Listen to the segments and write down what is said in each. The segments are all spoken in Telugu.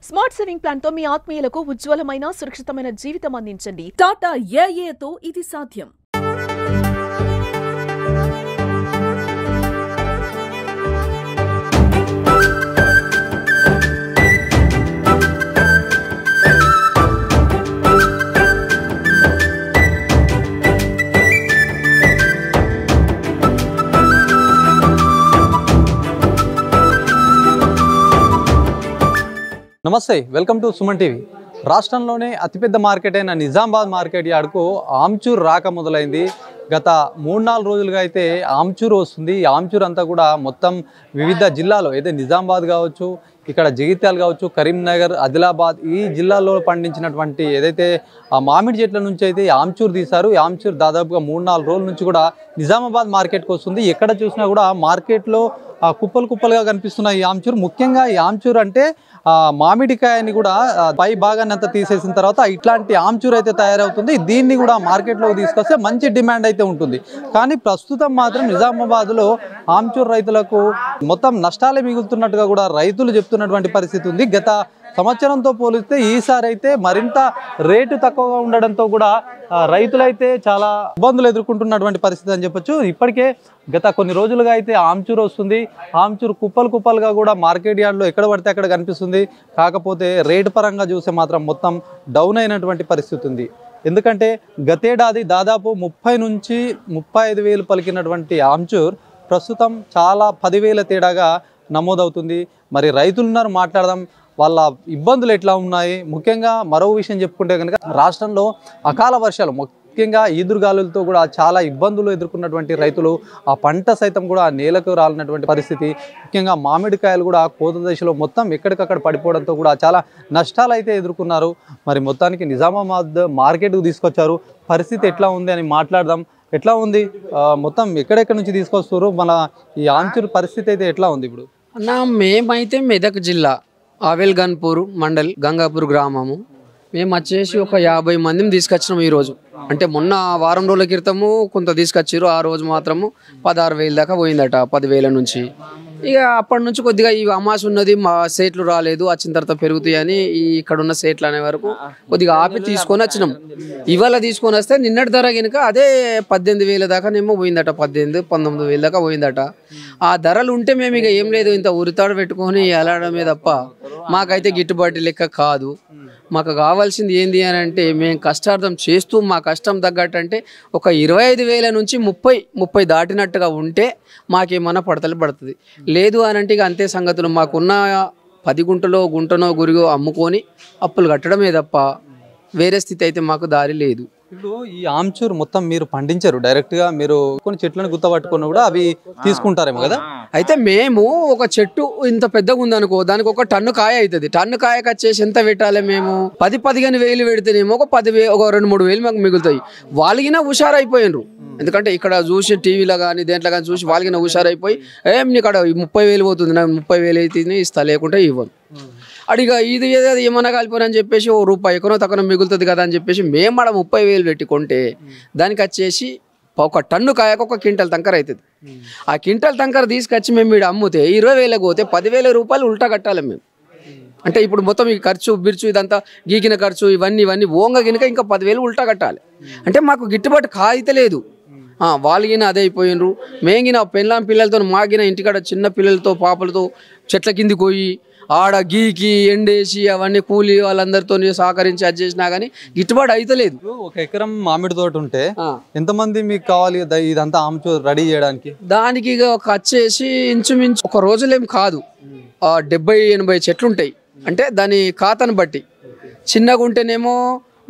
స్మార్ట్ సేవింగ్ ప్లాన్ తో మీ ఆత్మీయులకు ఉజ్వలమైన సురక్షితమైన జీవితం అందించండి. టాటా ఏఏతో ఇది సాధ్యం. నమస్తే, వెల్కమ్ టు సుమన్ టీవీ. రాష్ట్రంలోనే అతిపెద్ద మార్కెట్ అయిన నిజామాబాద్ మార్కెట్ యార్డ్కు ఆమ్చూర్ రాక మొదలైంది. గత 3-4 రోజులుగా అయితే ఆమ్చూర్ వస్తుంది. ఈ ఆమ్చూర్ అంతా కూడా మొత్తం వివిధ జిల్లాలో అయితే నిజామాబాద్ కావచ్చు, ఇక్కడ జగిత్యాల కావచ్చు, కరీంనగర్, ఆదిలాబాద్ ఈ జిల్లాల్లో పండించినటువంటి ఏదైతే ఆ మామిడి చెట్ల నుంచి అయితే ఆమ్చూర్ తీశారు. ఈ ఆమ్చూర్ దాదాపుగా 3-4 రోజుల నుంచి కూడా నిజామాబాద్ మార్కెట్కి వస్తుంది. ఎక్కడ చూసినా కూడా మార్కెట్లో కుప్పలు కుప్పలుగా కనిపిస్తున్న ఈ ఆమ్చూర్, ముఖ్యంగా ఈ ఆమ్చూర్ అంటే మామిడికాయని కూడా పై భాగాన్ని అంతా తీసేసిన తర్వాత ఇట్లాంటి ఆమ్చూర్ అయితే తయారవుతుంది. దీన్ని కూడా మార్కెట్లోకి తీసుకొస్తే మంచి డిమాండ్ అయితే ఉంటుంది. కానీ ప్రస్తుతం మాత్రం నిజామాబాద్లో ఆమ్చూర్ రైతులకు మొత్తం నష్టాలే మిగులుతున్నట్టుగా కూడా రైతులు చెప్తున్నటువంటి పరిస్థితి ఉంది. గత సంవత్సరంతో పోలిస్తే ఈసారి అయితే మరింత రేటు తక్కువగా ఉండడంతో కూడా రైతులైతే చాలా ఇబ్బందులు ఎదుర్కొంటున్నటువంటి పరిస్థితి అని చెప్పొచ్చు. ఇప్పటికే గత కొన్ని రోజులుగా అయితే ఆమ్చూర్ వస్తుంది. ఆమ్చూర్ కుప్పలు కుప్పలుగా కూడా మార్కెట్ యార్డ్లో ఎక్కడ పడితే అక్కడ కనిపిస్తుంది. కాకపోతే రేటు పరంగా చూస్తే మాత్రం మొత్తం డౌన్ అయినటువంటి పరిస్థితి ఉంది. ఎందుకంటే గతేడాది దాదాపు 30 నుంచి 35 వేలు పలికినటువంటి ఆమ్చూర్ ప్రస్తుతం చాలా 10,000 తేడాగా నమోదవుతుంది. మరి రైతులున్నారు, మాట్లాడదాం వాళ్ళ ఇబ్బందులు ఎట్లా ఉన్నాయి. ముఖ్యంగా మరో విషయం చెప్పుకుంటే కనుక రాష్ట్రంలో అకాల వర్షాలు, ముఖ్యంగా ఈదురుగాలులతో కూడా చాలా ఇబ్బందులు ఎదుర్కొన్నటువంటి రైతులు ఆ పంట సైతం కూడా నేలకు రాలినటువంటి పరిస్థితి. ముఖ్యంగా మామిడికాయలు కూడా కోత దశలో మొత్తం ఎక్కడికక్కడ పడిపోవడంతో కూడా చాలా నష్టాలు అయితే ఎదుర్కొన్నారు. మరి మొత్తానికి నిజామాబాద్ మార్కెట్కు తీసుకొచ్చారు. పరిస్థితి ఎట్లా ఉంది అని మాట్లాడదాం. ఎట్లా ఉంది, మొత్తం ఎక్కడెక్కడి నుంచి తీసుకొస్తారు, మన ఈ ఆమ్చూర్ పరిస్థితి అయితే ఎట్లా ఉంది ఇప్పుడు? మేమైతే మెదక్ జిల్లా ఆవేల్గన్పూర్ మండల్ గంగాపూర్ గ్రామము. మేము వచ్చేసి ఒక 50 మందిని తీసుకొచ్చినాము ఈరోజు. అంటే మొన్న వారం రోజుల క్రితము కొంత తీసుకొచ్చారు. ఆ రోజు మాత్రము 16,000 దాకా పోయిందట, 10,000 నుంచి. ఇక అప్పటి నుంచి కొద్దిగా ఈ అమాస ఉన్నది, మా సేట్లు రాలేదు, వచ్చిన తర్వాత పెరుగుతాయని ఇక్కడ ఉన్న సేట్లు అనే వరకు కొద్దిగా ఆపి తీసుకొని వచ్చినాం. ఇవాళ తీసుకొని వస్తే నిన్నటి ధర కనుక అదే 18,000 దాకానేమో పోయిందట, 18,000-19,000 దాకా పోయిందట. ఆ ధరలు ఉంటే మేము ఇక ఏం లేదు, ఇంత ఉరితాడు పెట్టుకొని వెళ్ళడమే తప్ప మాకైతే గిట్టుబాటు లెక్క కాదు. మాకు కావాల్సింది ఏంది అని అంటే, మేము కష్టార్థం చేస్తూ మా కష్టం తగ్గట్టు అంటే ఒక 25,000 నుంచి 30 దాటినట్టుగా ఉంటే మాకేమన్నా పడుతుంది. లేదు అని అంటే ఇక అంతే సంగతులు. మాకున్న 10 గుంటలో గుంటనో గురిగో అమ్ముకొని అప్పులు కట్టడమే తప్ప వేరే స్థితి అయితే మాకు దారి లేదు. ఇప్పుడు ఈ ఆమ్చూర్ మొత్తం మీరు పండించారు, డైరెక్ట్గా మీరు కొన్ని చెట్లను గుర్తపట్టుకున్నా కూడా అవి తీసుకుంటారేమో కదా? అయితే మేము ఒక చెట్టు ఇంత పెద్దగా ఉందనుకో, దానికి ఒక టన్ను కాయ అవుతుంది. టన్ను కాయకు వచ్చేసి ఎంత పెట్టాలి మేము? 10-15 వేలు పెడితేనేమో ఒక 2-3 వేలు మాకు మిగులుతాయి. వాళ్ళకినా హుషారైపోయినరు. ఎందుకంటే ఇక్కడ చూసి టీవీలో కానీ దేంట్లో కానీ చూసి వాళ్ళకినా హుషారైపోయి, నీకు అక్కడ 30,000 పోతుంది, నాకు 30,000 అయితే ఇస్తా, లేకుంటే ఇవ్వను. అడిగా ఇది ఏమన్నా కలిపోనని చెప్పేసి ఓ రూపాయి ఎక్కడో తక్కువ మిగులుతుంది కదా అని చెప్పేసి మేము అక్కడ 30,000 పెట్టుకుంటే దానికి వచ్చేసి ఒక టన్ను కాయకు ఒక క్వింటల్ తంకర అవుతుంది. ఆ క్వింటల్ తంకర తీసుకొచ్చి మేము ఇక్కడ అమ్ముతే 20,000 పోతే 10,000 రూపాయలు ఉల్టా కట్టాలి మేము. అంటే ఇప్పుడు మొత్తం ఈ ఖర్చు బిర్చు ఇదంతా గీకిన ఖర్చు ఇవన్నీ ఓంగ గినక ఇంకా 10,000 ఉల్టా కట్టాలి. అంటే మాకు గిట్టుబాటు కాయితే లేదు. వాళ్ళగిన అదే అయిపోయినరు. మేగిన పిల్లలతో మాగిన ఇంటికాడ చిన్న పిల్లలతో పాపలతో చెట్ల కిందికి పోయి ఆడ గీకి ఎండేసి అవన్నీ కూలి వాళ్ళందరితో సహకరించి అది చేసినా కానీ గిట్టుబాటు అయితే లేదు. ఒక ఎకరం మామిడి తోట ఉంటే ఎంతమంది మీకు కావాలి ఇదంతా ఆమ్చూర్ రెడీ చేయడానికి? దానికి ఇక వచ్చేసి ఇంచుమించు ఒక రోజులేం కాదు, 70-80 చెట్లు ఉంటాయి. అంటే దాని ఖాతాను బట్టి చిన్నగా ఉంటేనేమో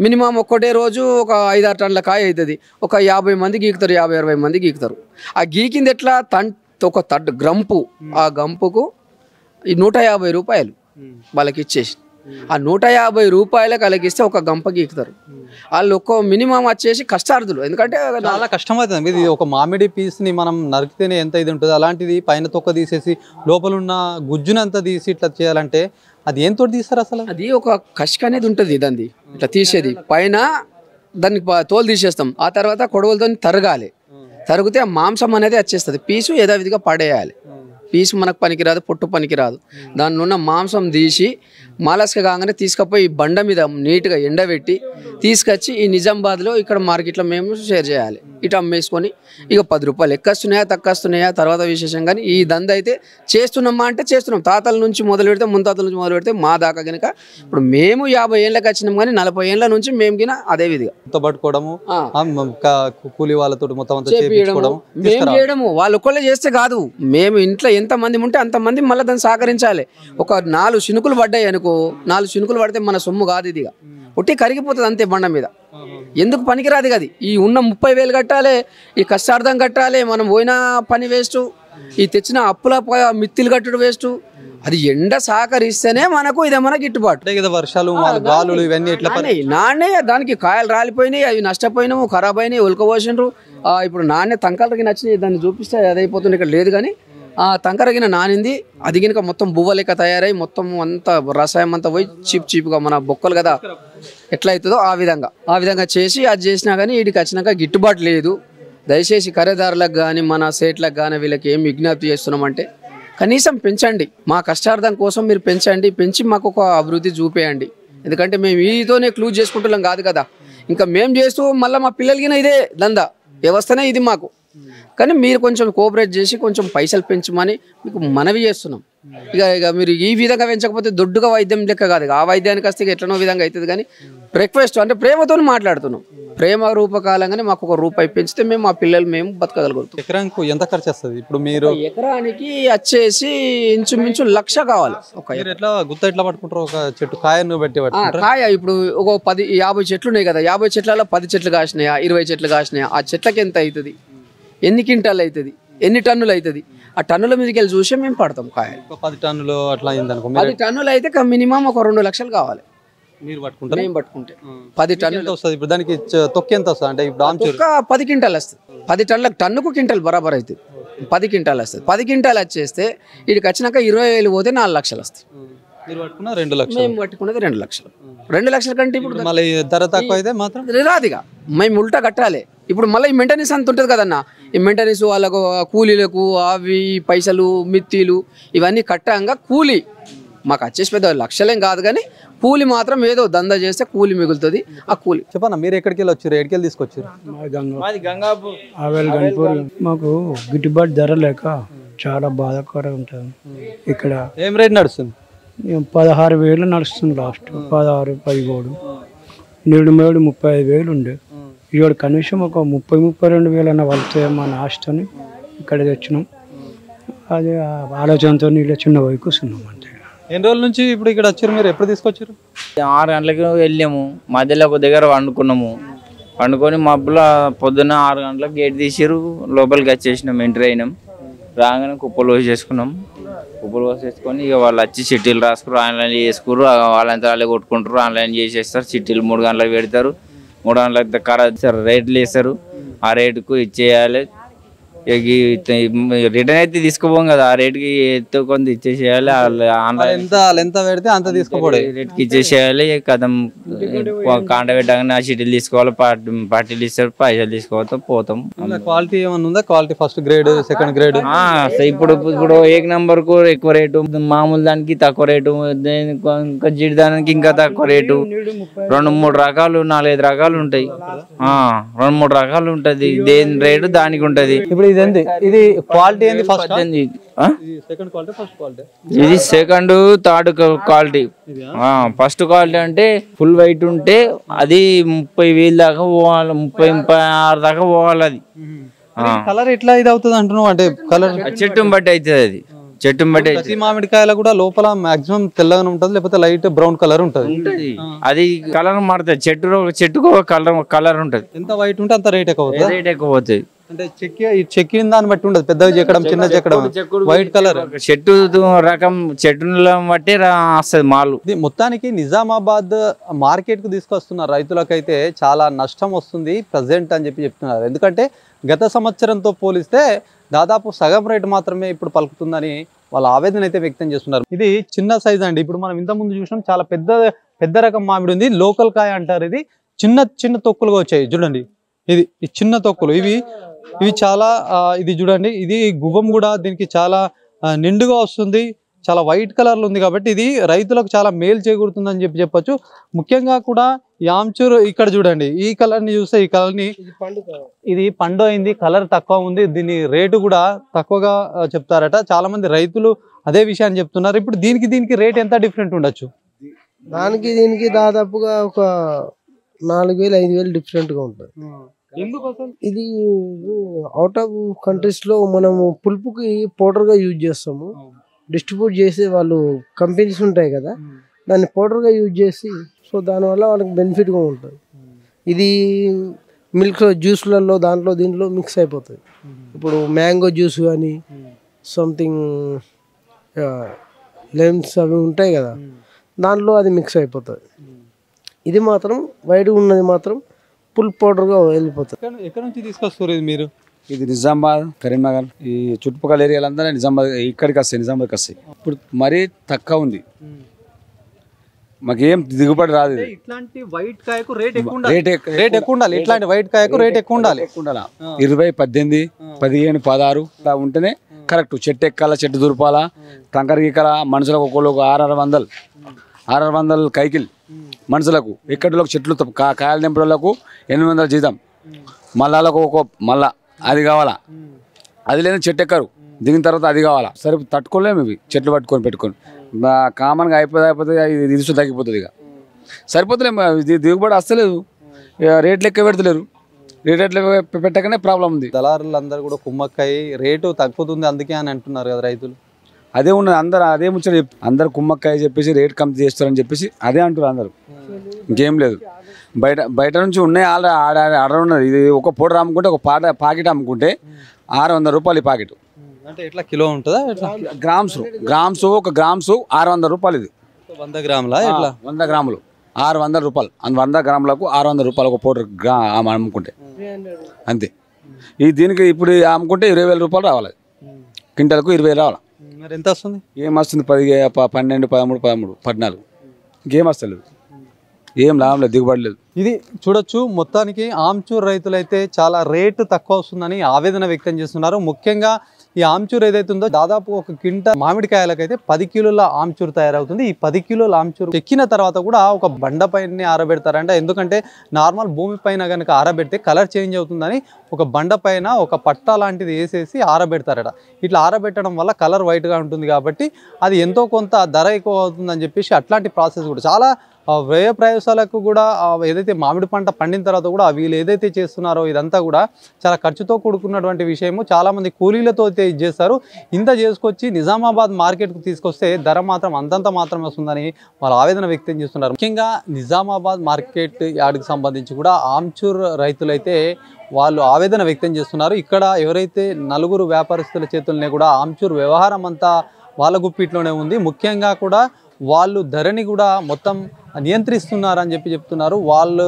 మినిమం ఒక్కటే రోజు ఒక 5-6 టన్నుల కాయ అవుతుంది. ఒక 50 మంది గీకుతారు, 50-60 మంది గీకుతారు. ఆ గీకింది ఎట్లా ఒక గంపు, ఆ గంపుకు 150 రూపాయలు వాళ్ళకి ఇచ్చేసి, ఆ 150 రూపాయలకు అలాగిస్తే ఒక గంప గీకుతారు. వాళ్ళు ఒక మినిమం వచ్చేసి కష్టార్థులు. ఎందుకంటే చాలా కష్టమవుతుంది. ఇది ఒక మామిడి పీస్ని మనం నరికితేనే ఎంత ఇది ఉంటుంది, అలాంటిది పైన తొక్క తీసేసి లోపల ఉన్న గుజ్జునంతా తీసి ఇట్లా చేయాలంటే అది ఏం తోటి తీస్తారు అసలు? అది ఒక కష్క అనేది ఉంటుంది, దాన్ని ఇట్లా తీసేది. పైన దాన్ని తోలు తీసేస్తాం, ఆ తర్వాత కొడవలతో తరగాలి. తరిగితే ఆ మాంసం అనేది వచ్చేస్తుంది. పీసు యథావిధిగా పడేయాలి. పీస్ మనకు పనికిరాదు, పొట్టు పనికిరాదు. దానిలో ఉన్న మాంసం తీసి మాలస్క కాగానే తీసుకుపోయి బండ మీద నీట్గా ఎండబెట్టి తీసుకొచ్చి ఈ నిజామాబాద్లో ఇక్కడ మార్కెట్లో మేము షేర్ చేయాలి. ఇటు అమ్మేసుకొని ఇక 10 రూపాయలు ఎక్కస్తున్నాయా తక్కువస్తున్నాయా తర్వాత విశేషం. కానీ ఈ దంద అయితే చేస్తున్నామా అంటే చేస్తున్నాం. తాతల నుంచి మొదలు పెడితే మున్తాతల నుంచి మొదలు పెడితే మా దాకా కనుక ఇప్పుడు మేము 50 ఏళ్ళకి వచ్చినాం, కానీ 40 ఏళ్ళ నుంచి మేము గిన అదే విధిగా పట్టుకోవడము, కూలి వాళ్ళతో మొత్తం అంతా మేము చేయడము. వాళ్ళు ఒక్కళ్ళే చేస్తే కాదు, మేము ఇంట్లో ఎంతమంది ఉంటే అంతమంది మళ్ళీ దాన్ని సహకరించాలి. ఒక 4 శినుకులు పడ్డాయి అనుకో, 4 శినుకులు పడితే మన సొమ్ము కాదు, ఇదిగా ఒట్టి కరిగిపోతుంది అంతే బండ మీద. ఎందుకు పనికిరాదు కదా, ఈ ఉన్న 30,000 కట్టాలి, ఈ కష్టార్థం కట్టాలి, మనం పోయిన పని వేస్ట్, ఈ తెచ్చిన అప్పుల మిత్తిలు కట్టడం వేస్ట్. అది ఎండ సహకరిస్తేనే మనకు ఇదేమన్నా గిట్టుబాటు. వర్షాలు గాలులు ఇవన్నీ నాన్నే దానికి కాయలు రాలిపోయినాయి, అవి నష్టపోయినాము, ఖరాబ్ అయినాయి, ఉల్కపోసిండ్రు. ఇప్పుడు నాణ్య తంకలకి నచ్చినాయి, దాన్ని చూపిస్తే అదైపోతుంది. ఇక్కడ లేదు కానీ ఆ తంకరగిన నానింది, అది గినక మొత్తం బువ్వ లెక్క తయారై మొత్తం అంతా రసాయం అంతా పోయి చీప్గా మన బొక్కలు కదా ఎట్లా అవుతుందో ఆ విధంగా చేసి అది చేసినా కానీ వీటికి వచ్చినాక గిట్టుబాటు లేదు. దయచేసి ఖరీదారులకు కానీ మన సేట్లకు కానీ వీళ్ళకి ఏం విజ్ఞప్తి చేస్తున్నామంటే కనీసం పెంచండి, మా కష్టార్థం కోసం మీరు పెంచండి, పెంచి మాకు ఒక అభివృద్ధి చూపేయండి. ఎందుకంటే మేము వీటితోనే క్లూజ్ చేసుకుంటున్నాం కాదు కదా, ఇంకా మేము చేస్తూ మళ్ళీ మా పిల్లలకి ఇదే దందా వ్యవస్థనే ఇది మాకు. కానీ మీరు కొంచెం కోఆపరేట్ చేసి కొంచెం పైసలు పెంచమని మీకు మనవి చేస్తున్నాం. ఇక మీరు ఈ విధంగా పెంచకపోతే దొడ్డుగా వైద్యం లెక్క కాదు, ఆ వైద్యానికి వస్తే ఎట్లనో విధంగా అవుతుంది. కానీ రిక్వెస్ట్ అంటే ప్రేమతో మాట్లాడుతున్నాం, ప్రేమ రూపకాలంగానే మాకు ఒక రూపాయి పెంచితే మేము మా పిల్లలు మేము బతకగలుగుతాం. ఎకరానికి ఎంత ఖర్చు వస్తుంది? ఇప్పుడు మీరు ఎకరానికి వచ్చేసి ఇంచుమించు 1,00,000 కావాలి. ఎట్లా గుత్త ఎట్లా పట్టుకుంటారు? ఒక చెట్టు కాయను బట్టి కాయ ఇప్పుడు ఒక 50 చెట్లు ఉన్నాయి కదా, 50 చెట్లలో 10 చెట్లు కాసినాయా, 20 చెట్లు కాసినాయా, ఆ చెట్లకి ఎంత అవుతుంది, ఎన్ని క్వింటాలు అవుతుంది, ఎన్ని టన్నులు అవుతుంది, ఆ టన్నుల మీదకి వెళ్ళి చూసి మేము పడతాం కాయలు. 10 టన్నులు అట్లా అయిందనుకో, 10 టన్నులు అయితే మినిమం ఒక 2 లక్షలు కావాలి. మీరు పట్టుకుంటారు? మేము పట్టుకుంటే 10 టన్నులు వస్తుంది. ఇప్పుడు దానికి తొక్కి ఎంత వస్తుంది? అంటే ఇప్పుడు 10 క్వింటాలు వస్తుంది. 10 టన్నులకు టన్నుకు క్వింటాల్ బరాబర్ అవుతుంది. 10 క్వింటాలు వస్తుంది. 10 క్వింటాలు వచ్చేస్తే వీడికి వచ్చినాక 20,000 పోతే 4 లక్షలు వస్తాయి. మీరు పట్టుకున్న 2 లక్షలు, మేము పట్టుకున్నది 2 లక్షలు. 2 లక్షల కంటే ఇప్పుడు మళ్ళీ ధర తక్కువ అయితే మాత్రం రాదుగా, మేము ఉల్టా కట్టాలి. ఇప్పుడు మళ్ళీ ఈ మెయింటెనెన్స్ అంత ఉంటుంది కదన్న, ఈ మెయింటెనెన్స్ వాళ్ళకు కూలీలకు అవి పైసలు మిత్తిలు ఇవన్నీ కట్టంగా కూలీ మాకు వచ్చేసి పెద్ద లక్షలేం కాదు, కానీ కూలి మాత్రం ఏదో దందా చేస్తే కూలి మిగులుతుంది. ఆ కూలి చెప్పన్నా, మీరు ఎక్కడికి వెళ్ళి వచ్చారు? ఎక్కడికి వెళ్ళి తీసుకొచ్చారు? మాకు గిట్టుబాటు ధర లేక చాలా బాధాకరంగా ఉంటుంది. ఇక్కడ ఏం రేట్ నడుస్తుంది? 16,000 నడుస్తుంది, లాస్ట్ 16, 17, నేడు 35,000 ఉండే. ఇవాడు కనీసం ఒక 30-32,000 అన్న వలుతాయేమో అని ఆశతోని ఇక్కడ తెచ్చినాం. అదే ఆలోచనతో ఇలా చిన్న వైపు కూర్చున్నాం అంతే. ఎన్ని రోజుల నుంచి ఇప్పుడు ఇక్కడ వచ్చారు? మీరు ఎప్పుడు తీసుకొచ్చారు? 6 గంటలకు వెళ్ళాము, మధ్యలో ఒక దగ్గర వండుకున్నాము. వండుకొని మబ్బులో పొద్దున్న 6 గంటలకు గేట్ తీసిరు, లోపలికి వచ్చేసినాం, ఎంట్రీ అయినాం. రాగానే కుప్పలు పోసేసుకున్నాం. కుప్పలు పోసేసుకొని ఇక వాళ్ళు వచ్చి చిట్టీలు రాసుకురు, ఆన్లైన్ చేసుకురు, వాళ్ళంతా వాళ్ళే కొట్టుకుంటారు, ఆన్లైన్ చేసేస్తారు. చిట్టీలు 3 గంటలకు పెడతారు, 3 గంటలకు ఖరారు రేట్లు వేస్తారు, ఆ రేటుకు ఇచ్చేయాలి. రిటర్న్ అయితే తీసుకుపోం కదా, ఆ రేటుకి ఎత్తు కొంత ఇచ్చేసేయాలి. ఎంత పెడితే అంత తీసుకోపోవడం, రేట్కి ఇచ్చేసేయాలి. కథం కాంట పెట్టగానే ఆ షీటీలు తీసుకోవాలి, పార్టీలు ఇస్తారు, పైసలు తీసుకోవతాం, పోతాం. క్వాలిటీ ఏమన్నా ఉందా? Quality first grade, second grade? ఇప్పుడు 1 నంబర్ కు ఎక్కువ రేటు, మామూలు దానికి తక్కువ రేటు, ఇంకా జిడి దానికి ఇంకా తక్కువ రేటు. 2-3 రకాలు, 4-5 రకాలు ఉంటాయి. 2-3 రకాలు ఉంటది, దేని రేటు దానికి ఉంటది. ఇప్పుడు ఇది క్వాలిటీ ఏంది? ఫస్ట్ ఇది second, third quality. First quality అంటే ఫుల్ వైట్ ఉంటే అది 30,000 దాకా పోవాలి, 30-36 దాకా పోవాలి. అది కలర్ ఎట్లా ఇది అవుతుంది అంటున్నావు? అంటే కలర్ చెట్టుని బట్టి అవుతుంది, అది చెట్టుని బట్టి. ప్రతి మామిడికాయల కూడా లోపల మాక్సిమం తెల్లగా ఉంటది, లేకపోతే లైట్ బ్రౌన్ కలర్ ఉంటది. అది కలర్ మారుతుంది, చెట్టుకు ఒక కలర్ ఉంటది. ఎంత వైట్ ఉంటే అంత రేట్ ఎక్కువ పోతుంది. అంటే చెక్కిన దాన్ని బట్టి ఉండదు, పెద్దగా చెక్కడం, చిన్న చెక్కడం, వైట్ కలర్. చెట్టు రకం, చెట్టుల బట్టి వస్తుంది మాలు. మొత్తానికి నిజామాబాద్ మార్కెట్ కు తీసుకొస్తున్న రైతులకైతే చాలా నష్టం వస్తుంది ప్రజెంట్ అని చెప్తున్నారు. ఎందుకంటే గత సంవత్సరంతో పోలిస్తే దాదాపు సగం రేటు మాత్రమే ఇప్పుడు పలుకుతుందని వాళ్ళ ఆవేదన అయితే వ్యక్తం చేస్తున్నారు. ఇది చిన్న సైజ్ అండి. ఇప్పుడు మనం ఇంత ముందు చూసినాం, చాలా పెద్ద రకం మామిడి ఉంది, లోకల్ కాయ అంటారు. ఇది చిన్న తొక్కులుగా వచ్చాయి చూడండి. ఈ చిన్న తొక్కులు ఇవి చాలా ఇది చూడండి, ఇది గువ్వం కూడా దీనికి చాలా నిండుగా వస్తుంది, చాలా వైట్ కలర్లో ఉంది కాబట్టి ఇది రైతులకు చాలా మేలు చేకూరుతుందని చెప్పొచ్చు. ముఖ్యంగా కూడా ఈ ఆమ్చూర్ ఇక్కడ చూడండి, ఈ కలర్ని చూస్తే ఈ కలర్ని ఇది పండు అయింది, కలర్ తక్కువ ఉంది, దీని రేటు కూడా తక్కువగా చెప్తారట. చాలా మంది రైతులు అదే విషయాన్ని చెప్తున్నారు. ఇప్పుడు దీనికి రేట్ ఎంత డిఫరెంట్ ఉండొచ్చు? దీనికి దాదాపుగా ఒక 4,000-5,000 డిఫరెంట్ గా ఉంటుంది. ఇది అవుట్ ఆఫ్ కంట్రీస్ లో మనము పులుపుకి పౌడర్ గా యూజ్ చేస్తాము. డిస్ట్రిబ్యూట్ చేసి వాళ్ళు కంపెనీస్ ఉంటాయి కదా, దాన్ని పౌడర్ గా యూజ్ చేసి, సో దానివల్ల వాళ్ళకి బెనిఫిట్ గా ఉంటుంది. ఇది మిల్క్ జ్యూస్లలో దీంట్లో మిక్స్ అయిపోతుంది. ఇప్పుడు మ్యాంగో జ్యూస్ కానీ సంథింగ్ లెమన్స్ అవి ఉంటాయి కదా, దాంట్లో అది మిక్స్ అయిపోతుంది. ఇది మాత్రం వైడ్గా ఉన్నది మాత్రం పుల్ పౌడర్గా వెళ్ళిపోతుంది. ఎక్కడ నుంచి తీసుకొస్తారు ఇది మీరు? ఇది నిజామాబాద్, కరీంనగర్, ఈ చుట్టుపక్కల ఏరియాలందరూ నిజామాబాద్ ఇక్కడికి వస్తాయి, నిజామాబాద్కి వస్తాయి. ఇప్పుడు మరీ తక్కువ ఉంది, మాకేం దిగుబడి రాదు. ఇట్లాంటి వైట్ కాయకు రేట్ ఎక్కువ ఉండాలి. ఇట్లాంటి వైట్ కాయకు రేట్ ఎక్కువ ఉండాలి. 20, 18, 15, 16 ఇలా ఉంటేనే కరెక్ట్. చెట్టు ఎక్కాల, చెట్టు దురపాలా, కంకర గీకాల. మనుషులకు ఒక్కొక్కరు 600 కైకిల్ మనుషులకు. ఎక్కడిలోకి చెట్లు కాయలు నింపడానికి 800 జీతం. మళ్ళాలకు మళ్ళా అది కావాలా, అది లేని చెట్టు ఎక్కరు. దిగిన తర్వాత అది కావాలా. సరే తట్టుకోలేము ఇవి, చెట్లు పెట్టుకొని కామన్గా అయిపోతే ఇది తగ్గిపోతుంది. ఇక సరిపోతలేము, దిగుబడి వస్తలేదు, రేట్లు ఎక్కువ పెడతలేరు. రేట్లు పెట్టకనే ప్రాబ్లం ఉంది. దళారులందరూ కూడా కుమ్మక్కయ్యి రేటు తగ్గుతుంది అందుకే అని అంటున్నారు కదా రైతులు. అదే ఉన్నది, అందరు అదే ముచ్చట. అందరు కుమ్మక్కాయ చెప్పేసి రేట్ కమ్ చేస్తారని చెప్పేసి అదే అంటారు అందరు, ఇంకేం లేదు. బయట నుంచి ఉన్నాయి ఆర్డర్ ఉన్నది. ఇది ఒక పౌడర్ అమ్ముకుంటే, ఒక పాకెట్ అమ్ముకుంటే 600 రూపాయలు ఈ పాకెట్. అంటే ఎట్లా కిలో ఉంటుందా? గ్రామ్స్ ఒక గ్రామ్స్ 600 రూపాయలు. ఇది 100 గ్రాముల? ఎట్లా? 100 గ్రాములు 600 రూపాయలు. 100 గ్రాములకు 600 రూపాయలు ఒక పౌడర్ అమ్ముకుంటే అంతే. దీనికి ఇప్పుడు అమ్ముకుంటే 20,000 రూపాయలు రావాలి, క్వింటల్కు 20,000 రావాలి. మరి ఎంత వస్తుంది? ఏం వస్తుంది? 10, 12, 13, 14, ఇంకేం వస్తలేదు, ఏం లాభం లేదు, దిగుబడి లేదు. ఇది చూడొచ్చు, మొత్తానికి ఆమ్చూర్ రైతులైతే చాలా రేటు తక్కువ వస్తుందని ఆవేదన వ్యక్తం చేస్తున్నారు. ముఖ్యంగా ఈ ఆమ్చూర్ ఏదైతే ఉందో దాదాపు ఒక క్వింటల్ మామిడికాయలకైతే 10 కిలోల ఆమ్చూర్ తయారవుతుంది. ఈ 10 కిలోల ఆమ్చూర్ ఎక్కిన తర్వాత కూడా ఒక బండపైన ఆరబెడతారంట. ఎందుకంటే నార్మల్ భూమి పైన కనుక ఆరబెడితే కలర్ చేంజ్ అవుతుందని ఒక బండపైన ఒక పట్ట లాంటిది వేసేసి ఆరబెడతారట. ఇట్లా ఆరబెట్టడం వల్ల కలర్ వైట్గా ఉంటుంది కాబట్టి అది ఎంతో కొంత ధర ఎక్కువ అవుతుందని చెప్పేసి అట్లాంటి ప్రాసెస్ కూడా చాలా వ్యయ ప్రయాసాలకు కూడా ఏదైతే మామిడి పంట పండిన తర్వాత కూడా వీళ్ళు ఏదైతే చేస్తున్నారో ఇదంతా కూడా చాలా ఖర్చుతో కూడుకున్నటువంటి విషయము. చాలామంది కూలీలతో అయితే ఇది చేస్తారు. ఇంత చేసుకొచ్చి నిజామాబాద్ మార్కెట్కు తీసుకొస్తే ధర మాత్రం అంతంత మాత్రమే వస్తుందని వాళ్ళు ఆవేదన వ్యక్తం చేస్తున్నారు. ముఖ్యంగా నిజామాబాద్ మార్కెట్ యార్డ్కి సంబంధించి కూడా ఆమ్చూర్ రైతులైతే వాళ్ళు ఆవేదన వ్యక్తం చేస్తున్నారు. ఇక్కడ ఎవరైతే 4 వ్యాపారస్తుల చేతుల్నే కూడా ఆమ్చూర్ వ్యవహారం అంతా వాళ్ళ గుప్పిట్లోనే ఉంది. ముఖ్యంగా కూడా వాళ్ళు ధరని కూడా మొత్తం నియంత్రిస్తున్నారని చెప్తున్నారు. వాళ్ళు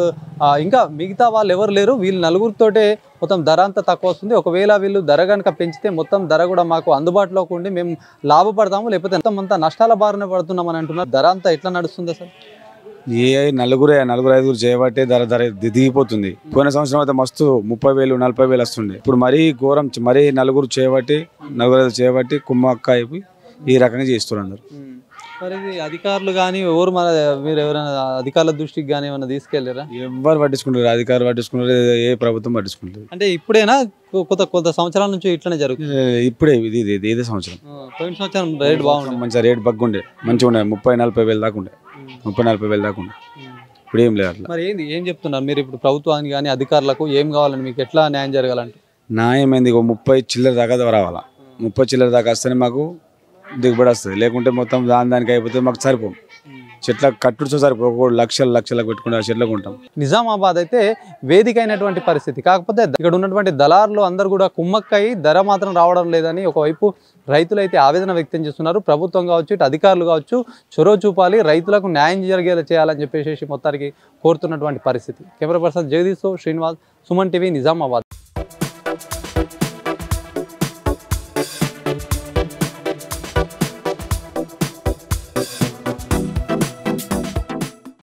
ఇంకా మిగతా వాళ్ళు ఎవరు లేరు, వీళ్ళు 4తోటే మొత్తం ధర అంతా తక్కువ వస్తుంది. ఒకవేళ వీళ్ళు ధర కనుక పెంచితే మొత్తం ధర కూడా మాకు అందుబాటులోకి ఉండి మేము లాభపడతాము, లేకపోతే అంతా నష్టాల బారిన పడుతున్నామని అంటున్నారు. ధర అంతా ఎట్లా నడుస్తుంది అసలు? ఏ 4-5 చేయబట్టే ధర దిగిపోతుంది. పోయిన సంవత్సరం అయితే మస్తు 30,000, 40,000 వస్తుండే. ఇప్పుడు మరీ ఘోరం, మరీ 4 చేయబట్టి 4-5 చేయబట్టి కుమ్మక్క అయిపోయి ఈ రకంగా చేస్తున్నారు అందరు. మరి ఇది అధికారులు కానీ ఎవరు మీరు ఎవరైనా అధికారుల దృష్టికి కానీ ఏమైనా తీసుకెళ్ళారా? ఎవరు పట్టించుకుంటారు? అధికారులు పట్టించుకుంటారు, ఏ ప్రభుత్వం పట్టించుకుంటారు? అంటే ఇప్పుడైనా కొంత సంవత్సరాల నుంచి ఇట్లనే జరుగుతుంది? ఇప్పుడే ఇదే సంవత్సరం. పోయిన సంవత్సరం రేట్ బాగుంది, మంచిగా రేట్ బగ్గుండే, మంచిగా ఉండే. 30-40 దాకా ఉండే, 30-40 దాకా ఉండే. ఇప్పుడు ఏం లేదు అట్లా. మరి ఏం చెప్తున్నారు మీరు ఇప్పుడు ప్రభుత్వానికి కానీ అధికారులకు? ఏం కావాలని మీకు ఎట్లా న్యాయం జరగాలంటే? న్యాయం ఏంది? 30 చిల్లర దాకా రావాలా. 30 చిల్లర దాకా వస్తేనే మాకు దిగుబడి వస్తుంది. లేకుంటే మొత్తం దానికి అయిపోతే మాకు సరిపోం. చెట్ల కట్టుతో సరిపో లక్షలకు పెట్టుకుంటే చెట్లకు ఉంటాం. నిజామాబాద్ అయితే వేదిక అయినటువంటి పరిస్థితి. కాకపోతే ఇక్కడ ఉన్నటువంటి దళారులు అందరూ కూడా కుమ్మక్కయి ధర మాత్రం రావడం లేదని ఒకవైపు రైతులు అయితే ఆవేదన వ్యక్తం చేస్తున్నారు. ప్రభుత్వం కావచ్చు, ఇటు అధికారులు కావచ్చు చొరవ చూపాలి, రైతులకు న్యాయం జరిగేలా చేయాలని చెప్పేసి మొత్తానికి కోరుతున్నటువంటి పరిస్థితి. Camera person Jagadish Srinivas, Suman TV, Nizamabad.